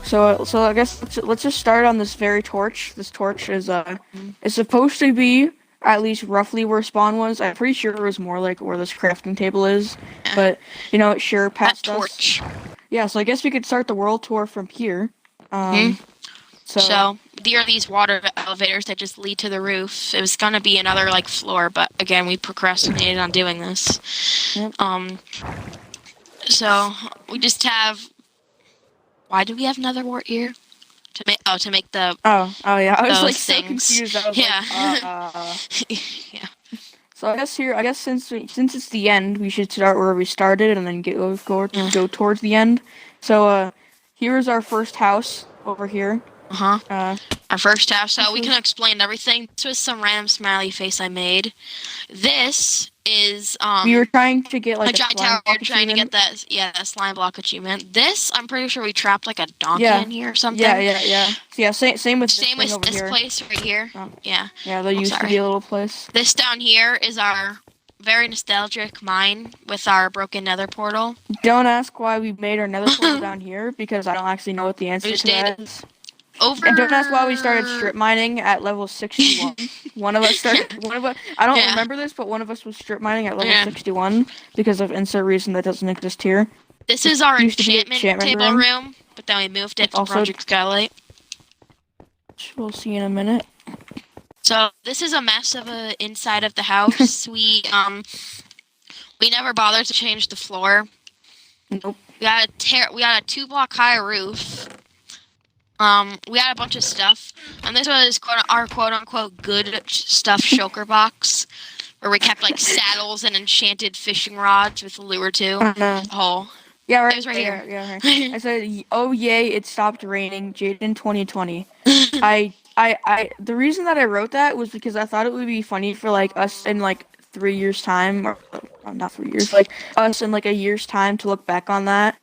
So I guess let's just start on this very torch. This torch is supposed to be at least roughly where spawn was. I'm pretty sure it was more like where this crafting table is, Yeah. but it sure That passed us. torch. Yeah, so I guess we could start the world tour from here. hmm So So there are these water elevators that just lead to the roof. It was gonna be another like floor, but again we procrastinated on doing this. yep. So we just have. Why do we have another wart here? To make the Oh yeah, I was like those so things. confused. I was Yeah. Yeah. So I guess since it's the end, we should start where we started and then go towards the end. So here's our first house over here. Uh-huh. Uh, Our first house, so we this can is- explain everything. This was some random smiley face I made. This is we were trying to get a like a giant slime tower. block Trying to get achievement. that slime block achievement. This I'm pretty sure we trapped like a donkey Yeah. in here or something. Yeah. Same with this Same thing with over this here. place right here. Oh. Yeah. Yeah, there Oh, used to sorry. be a little place. This down here is our very nostalgic mine with our broken nether portal. Don't ask why we made our nether portal down here because I don't actually know what the answer just to that did. is. Over. And don't ask why we started strip mining at level 61. One of us I don't Yeah. remember this, but one of us was strip mining at level Yeah. 61 because of insert reason that doesn't exist here. This is our Used to be enchantment enchantment table room. room, but then we moved it to Also- Project Skylight. Which we'll see in a minute. So this is a mess of a inside of the house. we never bothered to change the floor. Nope. We got a 2-block high roof. We had a bunch of stuff, and this was our quote unquote good stuff shulker box, where we kept like saddles and enchanted fishing rods with lure too. Oh, Yeah, right. it was right here. Yeah, right. I said, "Oh yay, it stopped raining." Jaden 2020. The reason that I wrote that was because I thought it would be funny for like us in like 3 years time, or not 3 years, like us in like a year's time to look back on that.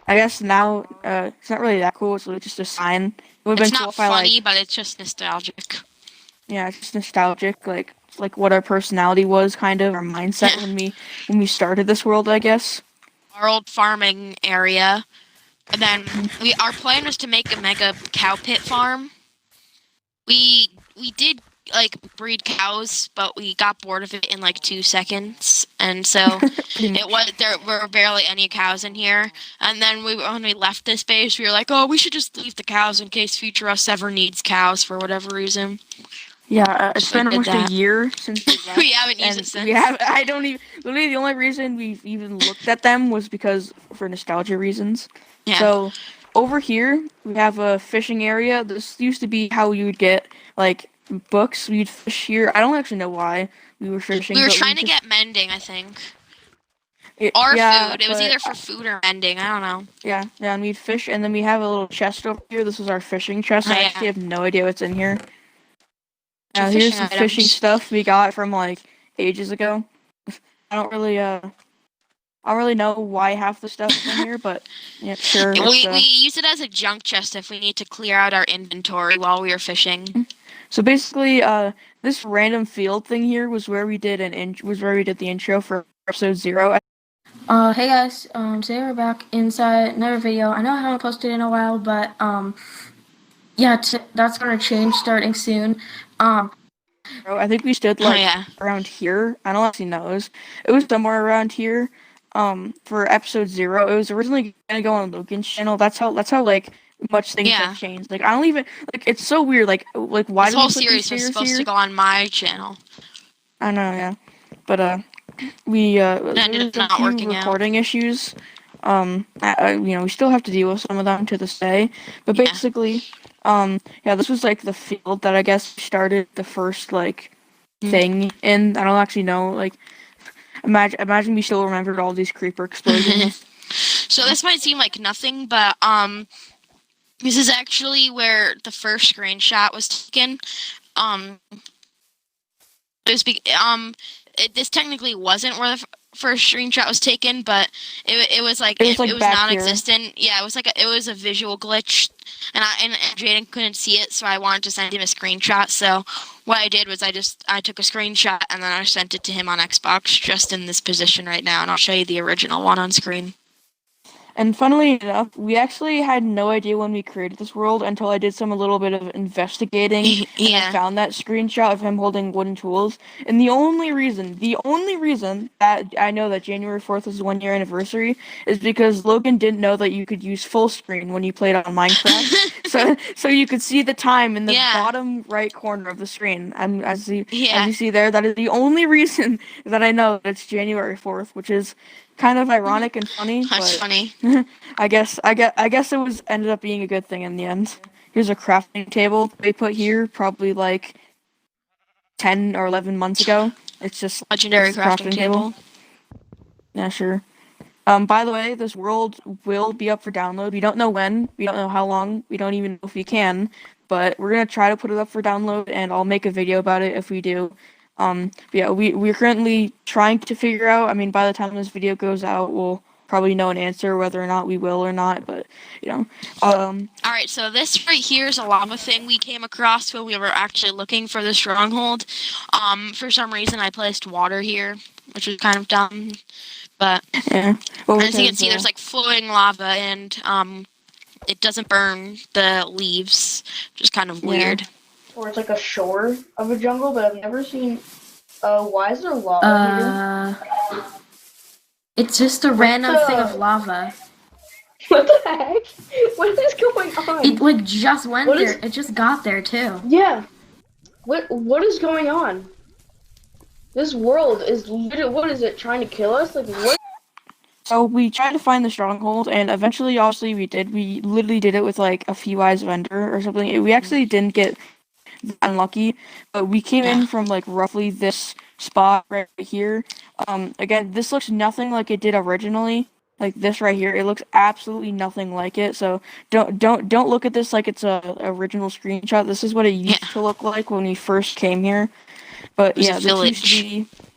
I guess now it's not really that cool. It's really just a sign. It would have It's been cool not if I funny, like, but it's just nostalgic. yeah, it's just nostalgic, like what our personality was, kind of our mindset when we started this world, I guess. Our old farming area, and then our plan was to make a mega cow pit farm. We did like breed cows, but we got bored of it in like 2 seconds, and so there were barely any cows in here. And then when we left this base, we were like, oh, we should just leave the cows in case future us ever needs cows for whatever reason. Yeah, it's So I been did almost that. a year since we left. We haven't used And it since. we have. I don't even. Literally, the only reason we've even looked at them was because for nostalgia reasons. Yeah. So over here we have a fishing area. This used to be how you would get like books. We'd fish here. I don't actually know why we were fishing. We were but trying to just- get mending, I think. it, Or yeah, food. It was but- either for food or mending. I don't know. Yeah, and we'd fish, and then we have a little chest over here. This is our fishing chest. Oh, I yeah. actually have no idea what's in here. Some Here's fishing some fishing items. stuff we got from like ages ago. I don't really know why half the stuff is in here, but yeah, sure. We use it as a junk chest if we need to clear out our inventory while we are fishing. So basically, this random field thing here was where we did the intro for episode 0. Hey guys, today we're back inside another video. I know I haven't posted in a while, but yeah, that's gonna change starting soon. I think we stood like yeah. around here. I don't actually know. It was somewhere around here. For episode 0, it was originally gonna go on Logan's channel. That's how like much things Yeah. have changed. Like I don't even like. It's so weird. Like why This do we whole put these series was stairs supposed here? to go on my channel. I know, yeah, but we ended there's up a not few working out. recording issues. We still have to deal with some of them to this day. But Yeah. basically, yeah, this was like the field that I guess started the first like thing in. I don't actually know. Like, imagine we still remembered all these creeper explosions. So this might seem like nothing, but this is actually where the first screenshot was taken. This technically wasn't where the first screenshot was taken, but it was like It was, it was back here. non-existent. Yeah, it was a visual glitch, and Jaden couldn't see it, so I wanted to send him a screenshot. So what I did was I took a screenshot and then I sent it to him on Xbox, just in this position right now, and I'll show you the original one on screen. And funnily enough, we actually had no idea when we created this world until I did some a little bit of investigating and I Yeah. found that screenshot of him holding wooden tools. And the only reason that I know that January 4th is the 1 year anniversary is because Logan didn't know that you could use full screen when you played on Minecraft. So you could see the time in the Yeah. bottom right corner of the screen. And as you Yeah. see there, that is the only reason that I know that it's January 4th, which is kind of ironic and funny, That's but funny. I guess it was ended up being a good thing in the end. Here's a crafting table they put here probably like 10 or 11 months ago. It's just Legendary a crafting crafting table. table. Yeah, sure. By the way, this world will be up for download. We don't know when, we don't know how long, we don't even know if we can, but we're gonna try to put it up for download, and I'll make a video about it if we do. But yeah, we're currently trying to figure out. I mean, by the time this video goes out, we'll probably know an answer whether or not we will or not. But you know, All right, so this right here is a lava thing we came across when we were actually looking for the stronghold. For some reason I placed water here, which is kind of dumb, but yeah. Well, as you can because, see, there's like flowing lava, and it doesn't burn the leaves, which is kind of Yeah. weird. Or it's like a shore of a jungle, but I've never seen. Why is there lava here? It's just a random the- thing of lava. What the heck? What is going on? It like just went What there. is- It just got there too. Yeah. What is going on? This world is literally, what is it, trying to kill us? Like, what? So we tried to find the stronghold, and eventually, obviously, we did. We literally did it with like a few eyes of Ender or something. We actually didn't get unlucky, but we came in from like roughly this spot right here. Again, this looks nothing like it did originally. Like this right here, it looks absolutely nothing like it. So don't look at this like it's a original screenshot. This is what it used to look like when we first came here. But It was yeah, a village.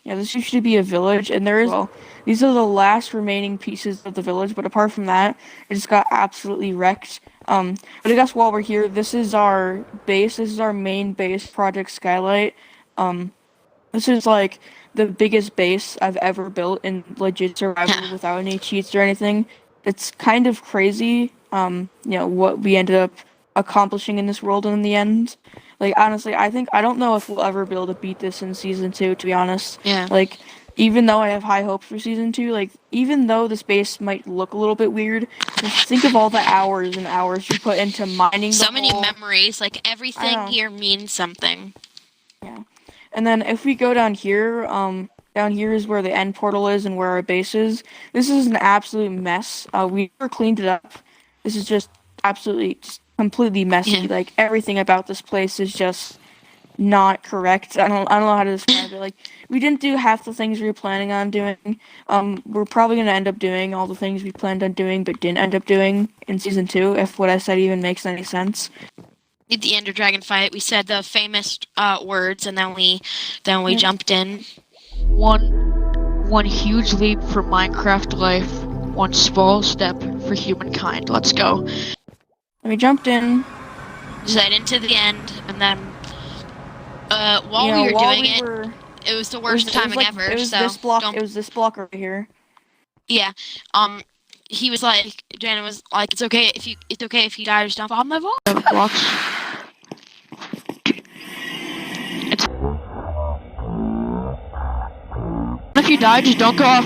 this used to be a village, and there is well, these are the last remaining pieces of the village. But apart from that, it just got absolutely wrecked. But I guess while we're here, this is our base. This is our main base, Project Skylight. This is like the biggest base I've ever built in legit survival without any cheats or anything. It's kind of crazy, what we ended up accomplishing in this world in the end. Like, honestly, I don't know if we'll ever be able to beat this in season 2, to be honest. Yeah. Like, even though I have high hopes for season 2, like, even though this base might look a little bit weird, just think of all the hours and hours you put into mining So the many hole. memories. Like everything know. here means something. Yeah. And then if we go down here is where the end portal is and where our base is. This is an absolute mess. We never cleaned it up. This is just absolutely, just completely messy. Yeah. Like, everything about this place is just not correct. I don't know how to describe it. Like, we didn't do half the things we were planning on doing. We're probably gonna end up doing all the things we planned on doing but didn't end up doing in season 2, if what I said even makes any sense. Did the enderdragon fight? We said the famous words, and then we jumped in. One huge leap for Minecraft life, one small step for humankind. Let's go. We jumped in. Right into the end, and then while we were doing it, it was the worst timing ever. It was so this block. don't- It was this block over here. Yeah. He was like, Janet was like, it's okay if you die, just jump on my wall. Blocks. If you die, just don't go off.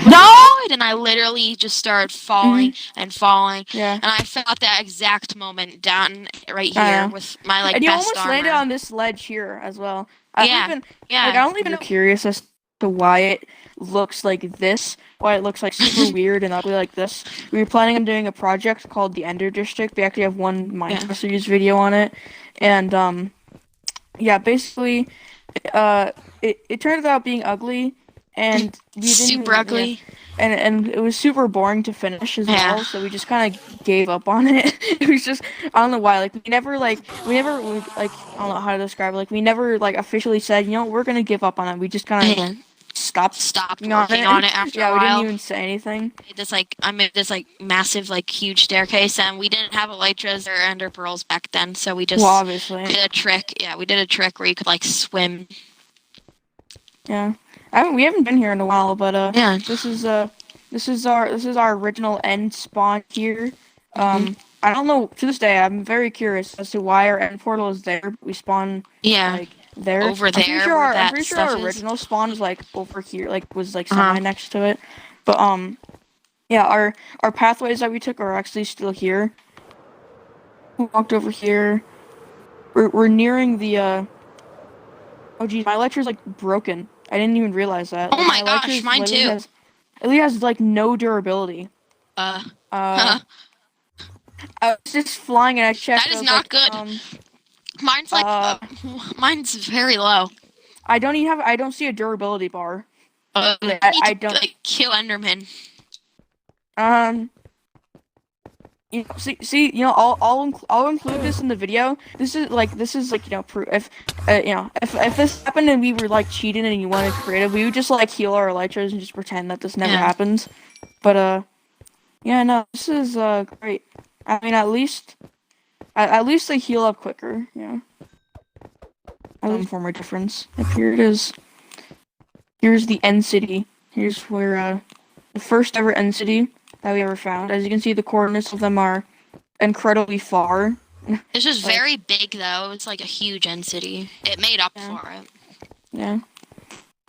And I literally just started falling and falling. Yeah. And I fell at that exact moment down right I here know. with my like And you best almost armor. landed on this ledge here as well. Yeah. I don't even know. Curious as to why it looks like this. Why it looks like super weird and ugly like this. We were planning on doing a project called the Ender District. We actually have one Minecraft series video on it, and basically, it turned out being ugly, and we didn't super ugly. And it was super boring to finish as well, so we just kind of gave up on it. It was just, I don't know why, like, we never, I don't know how to describe it, like, we never, like, officially said, we're gonna give up on it. We just kind of stopped working on it after a while. We didn't even say anything. I made this massive, huge staircase, and we didn't have elytras or ender pearls back then, so we just obviously did a trick. Yeah, we did a trick where you could, swim. Yeah. We haven't been here in a while, but this is This is our original end spawn here. I don't know, to this day I'm very curious as to why our end portal is there. We spawn Yeah, like there. over there where I'm that pretty sure stuff our is. original spawn was like over here, like was like Uh-huh. semi next to it. But yeah, our pathways that we took are actually still here. We walked over here. We're nearing the oh geez, my elytra's like broken. I didn't even realize that. Oh Like my my gosh, elytra's mine too. literally has like no durability. Uh, Uh I was just flying and I checked. that I is was not like, good. Mine's like, mine's very low. I don't see a durability bar. You need I to don't like, kill Enderman. You know, you know, I'll include this in the video. This is like you know, proof. If you know, if this happened and we were like cheating and you wanted creative, we would just like heal our elytras and just pretend that this never Yeah. happens. But yeah, no, this is great. I mean, at least they heal up quicker. Yeah, I look for more difference. If here it is. Here's the end city. Here's where the first ever end city that we ever found. As you can see, the coordinates of them are incredibly far. This is Like- very big though. It's like a huge end city. It made up Yeah. for it. Yeah.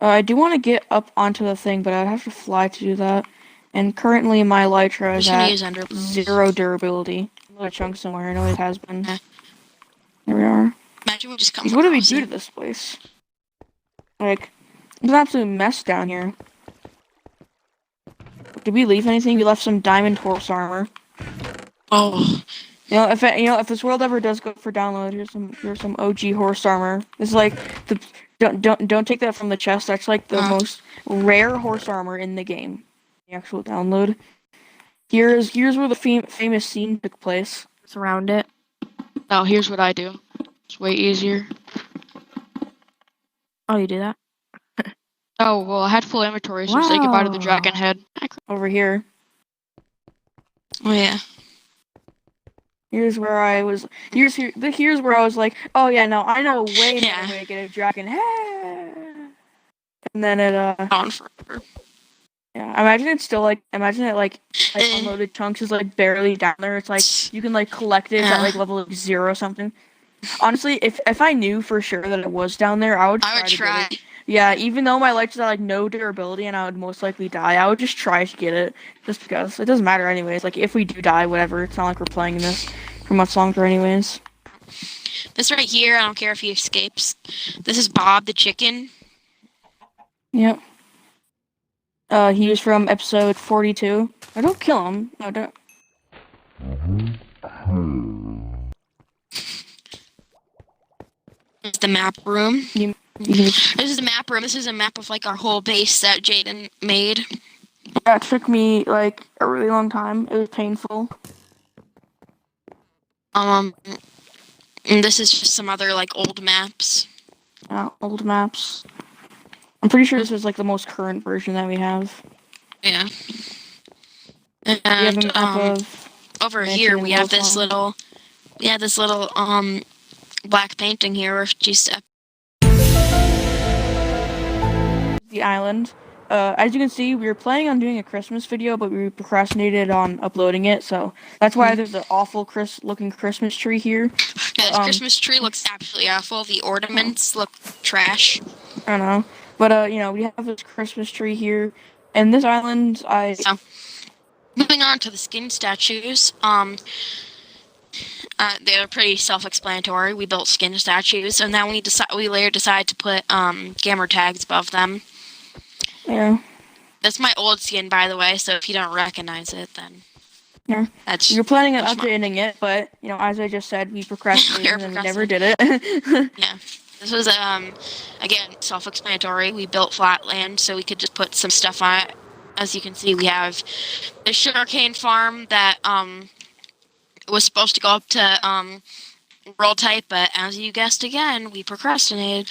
I do want to get up onto the thing, but I'd have to fly to do that. And currently my elytra I'm is just gonna at use Ender pearls. 0 durability. A little chunk somewhere. I know it has been. Yeah. There we are. Imagine we just come. What do we across do it. to this place? Like, it's an absolute mess down here. Did we leave anything? We left some diamond horse armor. Oh, You know, if this world ever does go for download, here's some OG horse armor. This is like the don't take that from the chest. That's like the most rare horse armor in the game. The actual download. Here's where the famous scene took place. It's around it. Now here's what I do. It's way easier. Oh, you do that? Oh, well, I had full inventory, so say goodbye to the Wow. dragon head. Over here. oh yeah. Here's where I was. Here's where I was like, oh yeah, no, I know a way better Yeah. way to get a dragon head. And then it On forever. yeah, imagine it like unloaded chunks is like barely down there. It's like you can like collect it at like level 0 or something. Honestly, if I knew for sure that it was down there, I would I would to get try. it. Yeah, even though my lights are like no durability and I would most likely die, I would just try to get it just because it doesn't matter anyways. Like if we do die, whatever. It's not like we're playing this for much longer anyways. This right here, I don't care if he escapes. This is Bob the chicken. Yep. He was from episode 42. I don't kill him. No, don't. This is the map room. You can just, This is the map room. This is a map of like our whole base that Jaden made. that took me like a really long time. It was painful. And this is just some other like old maps. Old maps. I'm pretty sure this is like the most current version that we have. Yeah. We have a And map of over Mansion here and we have this Wolfhorn. little black painting here where just the island. As you can see, we were planning on doing a Christmas video, but we procrastinated on uploading it, so that's why there's an awful looking Christmas tree here. yeah, this Christmas tree looks absolutely awful. The ornaments look trash. I don't know. But, you know, we have this Christmas tree here. And this island, So moving on to the skin statues. They're pretty self-explanatory. We built skin statues, and then we later decided to put gamer tags above them. Yeah. That's my old skin, by the way. So if you don't recognize it, then Yeah. that's We were planning on That's updating it, but, you know, as I just said, we procrastinated and we never did it. yeah. This was again self-explanatory. We built flat land so we could just put some stuff on it. As you can see, we have the sugarcane farm that was supposed to go up to world type, but as you guessed again, we procrastinated.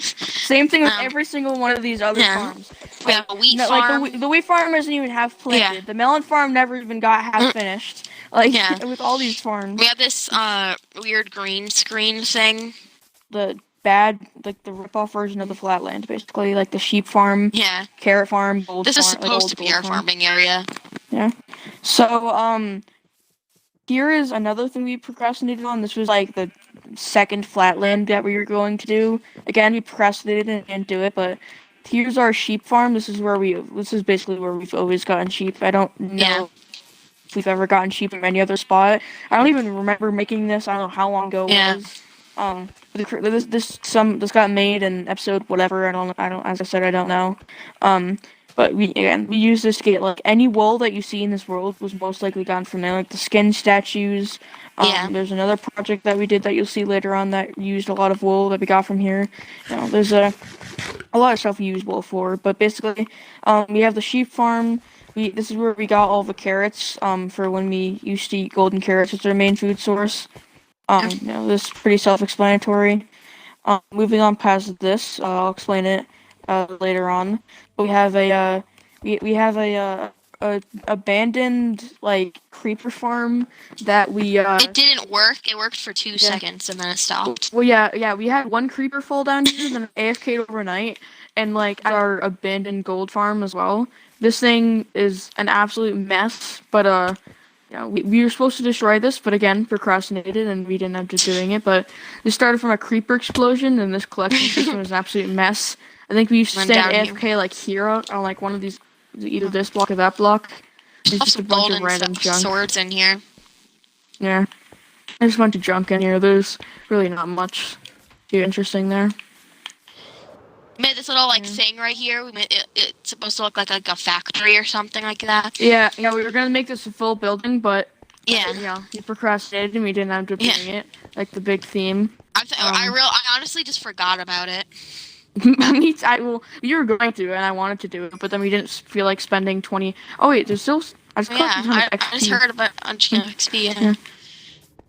Same thing with every single one of these other farms. We have a wheat No, farm. like the wheat farm isn't even half planted. Yeah. The melon farm never even got half finished. Like Yeah. with all these farms. We have this weird green screen thing. The bad, like the rip-off version of the flatland, basically, like the sheep farm, Yeah. carrot farm, gold This is farm, like supposed old to be gold our farm. farming area. Yeah. So, here is another thing we procrastinated on. This was like the second flatland that we were going to do. Again, we procrastinated and didn't do it, but here's our sheep farm. This is basically where we've always gotten sheep. I don't know Yeah. if we've ever gotten sheep from any other spot. I don't even remember making this. I don't know how long ago it Yeah. was. This got made in episode whatever. I don't. As I said, I don't know. But we use this to get like any wool that you see in this world was most likely gotten from there, like the skin statues. Yeah. There's another project that we did that you'll see later on that used a lot of wool that we got from here. There's a lot of stuff we use wool for, but basically, we have the sheep farm. This is where we got all the carrots. For when we used to eat golden carrots, it's our main food source. This is pretty self-explanatory. Moving on past this, I'll explain it later on. But we have a abandoned like creeper farm that we It didn't work. It worked for 2 seconds and then it stopped. Well, yeah, we had one creeper fall down here, then AFK'd overnight, and like our abandoned gold farm as well. This thing is an absolute mess, but we were supposed to destroy this, but again, procrastinated and we didn't end up doing it. But this started from a creeper explosion, and this collection system is an absolute mess. I think we used to Run stand down AFK like here on like one of these, either this block or that block. There's just a bunch of random junk. Swords in here. Yeah, there's a bunch of junk in here. There's really not much too interesting there. We made this little thing right here. We made it's supposed to look like a factory or something like that. Yeah, we were gonna make this a full building, but Yeah. we procrastinated and we didn't end up doing it. Like the big theme. I honestly just forgot about it. You were going to, and I wanted to do it, but then we didn't feel like spending 20. Oh wait, there's still. I just collected a ton of I XP. just heard about XP.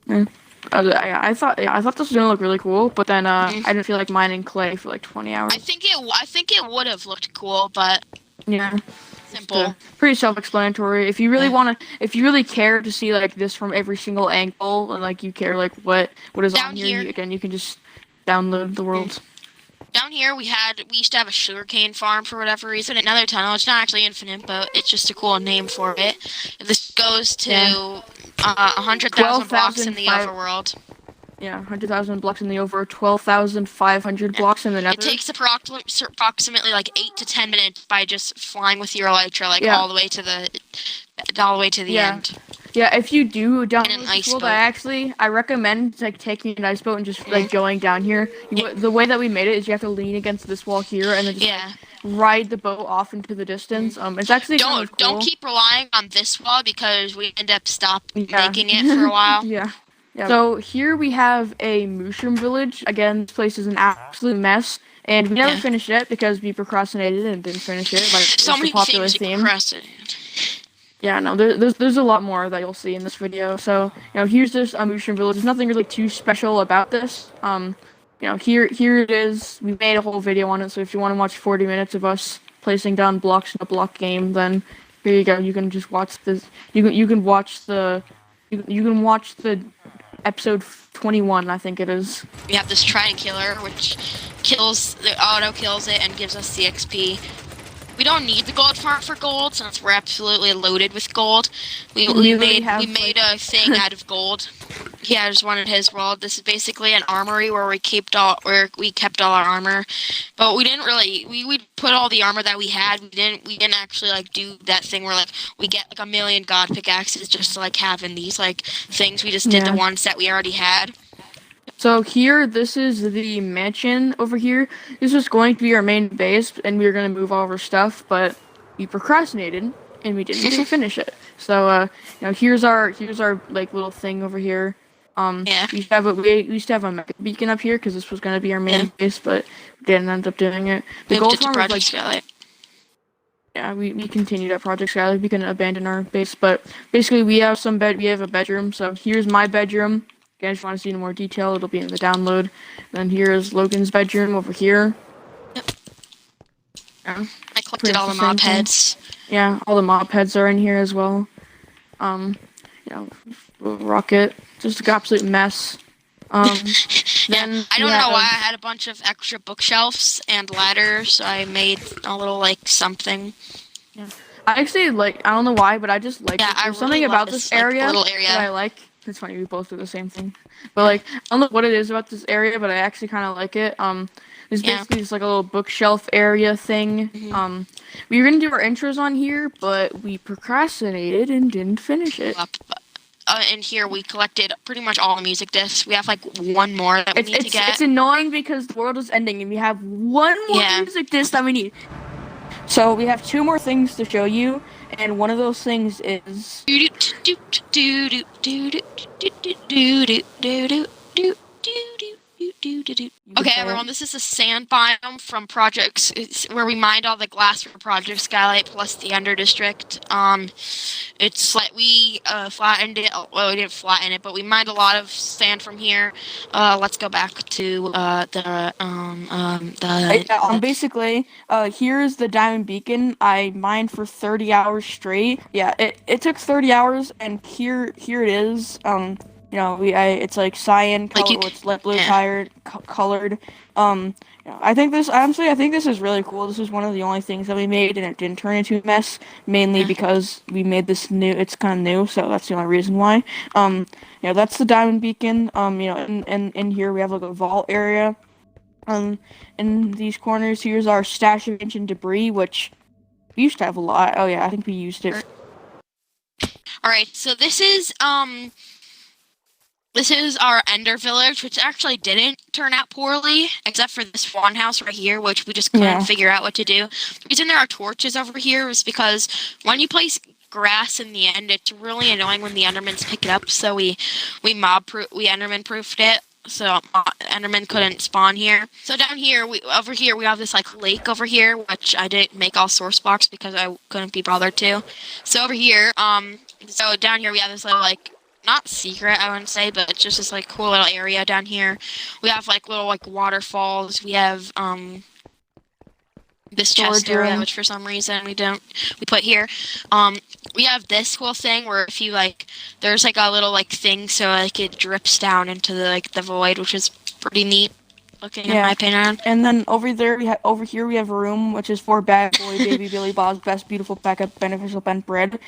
Yeah. I thought this was gonna look really cool, but then I didn't feel like mining clay for like 20 hours. I think it would have looked cool, but Yeah. simple. Pretty self-explanatory. If you if you really care to see like this from every single angle, and like you care like what is Down on here, here. you can just download the world. Down here we used to have a sugarcane farm for whatever reason. Another tunnel. It's not actually infinite, but it's just a cool name for it. This goes to 100,000 blocks in the 12,005 overworld. Yeah, 100,000 blocks in the over, 12,500 blocks in the nether. It takes approximately like 8 to 10 minutes by just flying with your elytra all the way to the end. Yeah, if you do an download ice this world, boat. I recommend like taking an ice boat and just like going down here. The way that we made it is you have to lean against this wall here and then just ride the boat off into the distance. It's actually kind of cool. Don't keep relying on this wall because we end up making it for a while. Yeah. So here we have a mushroom village. Again, this place is an absolute mess, and we never finished it because we procrastinated and didn't finish it. Like So it's many a popular things theme. procrastinated. Yeah, no, there's a lot more that you'll see in this video. So, here's this mushroom village. There's nothing really too special about this. Here it is. We made a whole video on it, so if you want to watch 40 minutes of us placing down blocks in a block game, then here you go. You can just watch this. You can watch the episode 21, I think it is. We have this trident killer, which auto kills it and gives us the XP. We don't need the gold farm for gold, since we're absolutely loaded with gold. We made a thing out of gold. Yeah, I just wanted his world. This is basically an armory where we kept all our armor, but we didn't really. We put all the armor that we had. We didn't actually do that thing where we get 1 million god pickaxes just to have in these things. We just did the ones that we already had. So here, this is the mansion over here. This was going to be our main base, and we were going to move all of our stuff, but we procrastinated, and we didn't finish it. So, here's our little thing over here. We used to have a mega beacon up here, because this was going to be our main base, but we didn't end up doing it. The gold farm was Skylight. Yeah, we continued at Project Skylight. We couldn't abandon our base, but basically we have a bedroom. So here's my bedroom. Again, if you want to see in more detail, it'll be in the download. Then here's Logan's bedroom over here. Yep. Yeah, I collected all the mob heads. Yeah, all the mob heads are in here as well. Rocket, just an absolute mess. Then I we don't know why I have- had a bunch of extra bookshelves and ladders, so I made a little like something. I actually I don't know why, but I just like Yeah, it. I There's really something love about this this like area little that area. I like. It's funny, we both do the same thing. But I don't know what it is about this area, but I actually kind of like it. There's Yeah. basically just like a little bookshelf area thing. Mhm. We were gonna do our intros on here, but we procrastinated and didn't finish it. In here we collected pretty much all the music discs. We have like one more that we need to get. It's annoying because the world is ending and we have one more music disc that we need. So we have 2 more things to show you, and one of those things is Okay, everyone, this is the sand biome from projects. It's where we mined all the glass for Project Skylight plus the Ender District. It's like we flattened it. Well, we didn't flatten it, but we mined a lot of sand from here. Let's go back to basically here's the diamond beacon. I mined for 30 hours straight. Yeah, it took 30 hours, and here it is. It's like cyan color, it's light blue colored. I think this is really cool. This is one of the only things that we made, and it didn't turn into a mess. Mainly because we made this new. It's kind of new, so that's the only reason why. That's the diamond beacon. In here we have like a vault area. In these corners, here's our stash of ancient debris, which we used to have a lot. Oh yeah, I think we used it. All right, so this is our Ender Village, which actually didn't turn out poorly, except for this one house right here, which we just couldn't figure out what to do. The reason there are torches over here is because when you place grass in the end, it's really annoying when the Endermans pick it up. So we Enderman proofed it, so Enderman couldn't spawn here. So down here, over here we have this like lake over here, which I didn't make all source blocks because I couldn't be bothered to. So over here, so down here we have this little like, not secret, I wouldn't say, but it's just this like cool little area down here. We have like little like waterfalls. We have this chest area, which for some reason we put here. We have this cool thing where if you like, there's like a little like thing so like it drips down into the void, which is pretty neat looking in my opinion. And then over here we have a room which is for Bad Boy Baby Billy Bob's Best Beautiful Backup Beneficial Bent Bread.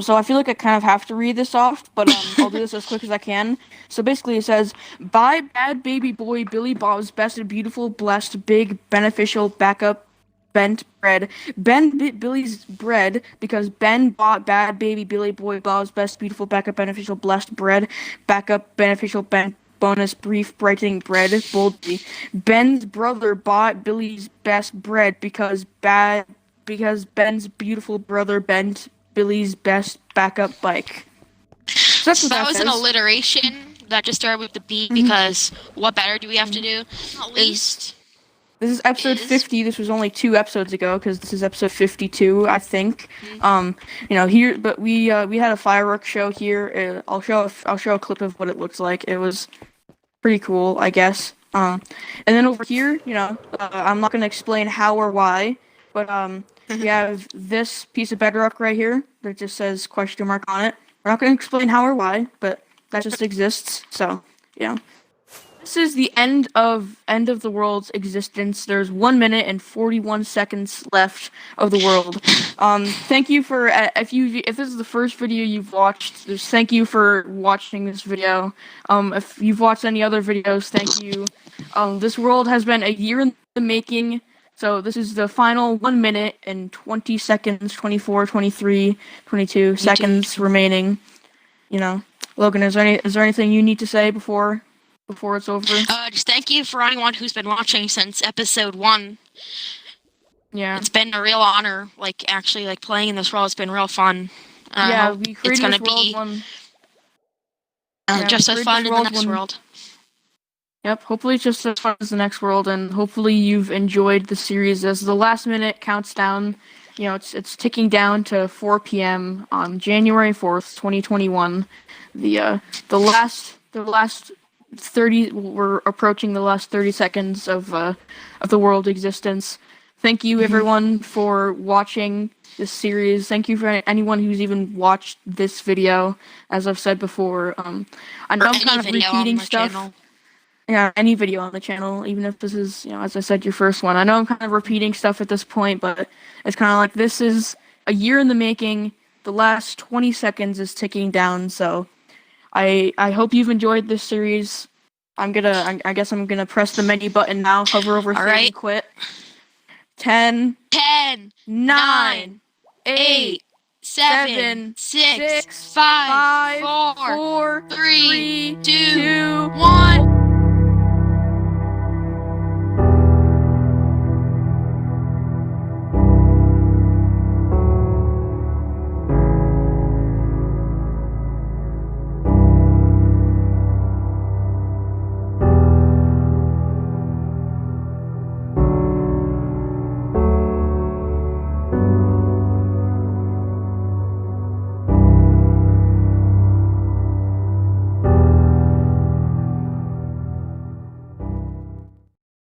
So I feel like I kind of have to read this off, but I'll do this as quick as I can. So basically it says, buy Bad Baby Boy Billy Bob's Best and Beautiful Blessed Big Beneficial Backup Bent Bread. Ben Billy's bread because Ben bought Bad Baby Billy Boy Bob's Best Beautiful Backup Beneficial Blessed Bread. Backup Beneficial Bent Bonus Brief Brightening Bread boldly. Ben's brother bought Billy's best bread because Ben's beautiful brother bent Billy's best backup bike. So that was an alliteration that just started with the B because what better do we have to do? At least. This is episode 50. This was only 2 episodes ago because this is episode 52, I think. Here, but we had a fireworks show here. I'll show a clip of what it looks like. It was pretty cool, I guess. And then over here, I'm not gonna explain how or why, but we have this piece of bedrock right here that just says question mark on it. We're not gonna explain how or why, but that just exists. So yeah. This is the end of the world's existence. There's 1 minute and 41 seconds left of the world. Thank you for if this is the first video you've watched, just thank you for watching this video. If you've watched any other videos, thank you. This world has been a year in the making. So this is the final 1 minute and 20 seconds, 24, 23, 22 seconds remaining. Logan, is there anything you need to say before it's over? Just thank you for anyone who's been watching since episode 1. Yeah. It's been a real honor, actually playing in this world. It's been real fun. We created it's gonna this world be one. just as fun in the next world. Yep, hopefully it's just as fun as the next world, and hopefully you've enjoyed the series as the last minute counts down. It's ticking down to 4 p.m. on January 4th, 2021. The last 30, we're approaching the last 30 seconds of the world existence. Thank you everyone for watching this series. Thank you for anyone who's even watched this video. As I've said before, I know I'm kind of repeating stuff. any video on the channel, even if this is, as I said, your first one. I know I'm kind of repeating stuff at this point, but it's kind of like this is a year in the making. The last 20 seconds is ticking down, so I hope you've enjoyed this series. I guess I'm gonna press the menu button now, hover over save and quit. 10, 10, 9, 8, 7, 6, 5, 4, 3, 2, 1.